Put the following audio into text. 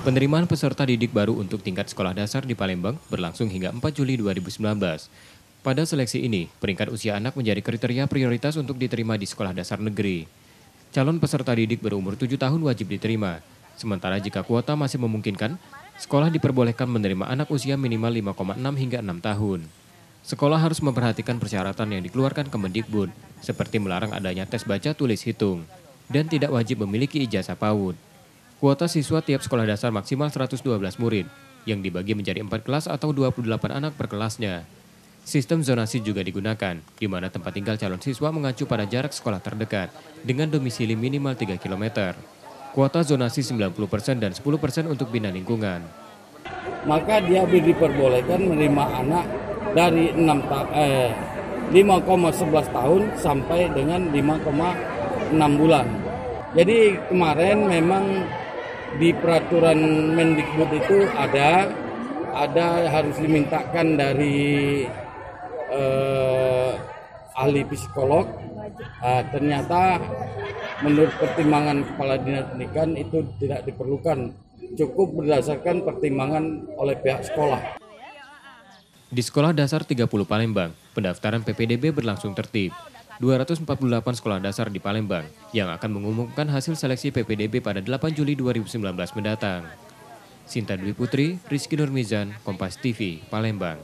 Penerimaan peserta didik baru untuk tingkat sekolah dasar di Palembang berlangsung hingga 4 Juli 2019. Pada seleksi ini, peringkat usia anak menjadi kriteria prioritas untuk diterima di sekolah dasar negeri. Calon peserta didik berumur 7 tahun wajib diterima. Sementara jika kuota masih memungkinkan, sekolah diperbolehkan menerima anak usia minimal 5,6 hingga 6 tahun. Sekolah harus memperhatikan persyaratan yang dikeluarkan Kemendikbud, seperti melarang adanya tes baca tulis hitung, dan tidak wajib memiliki ijazah PAUD. Kuota siswa tiap sekolah dasar maksimal 112 murid, yang dibagi menjadi 4 kelas atau 28 anak per kelasnya. Sistem zonasi juga digunakan, di mana tempat tinggal calon siswa mengacu pada jarak sekolah terdekat, dengan domisili minimal 3 km. Kuota zonasi 90% dan 10% untuk bina lingkungan. Maka dia diperbolehkan menerima anak dari 5,11 tahun sampai dengan 5,6 bulan. Jadi kemarin memang di peraturan Mendikbud itu ada harus dimintakan dari ahli psikolog. Ternyata menurut pertimbangan Kepala Dinas Pendidikan itu tidak diperlukan, cukup berdasarkan pertimbangan oleh pihak sekolah. Di Sekolah Dasar 30 Palembang, pendaftaran PPDB berlangsung tertib. 248 sekolah dasar di Palembang yang akan mengumumkan hasil seleksi PPDB pada 8 Juli 2019 mendatang. Sinta Dwi Putri, Rizky Nurmizan, Kompas TV, Palembang.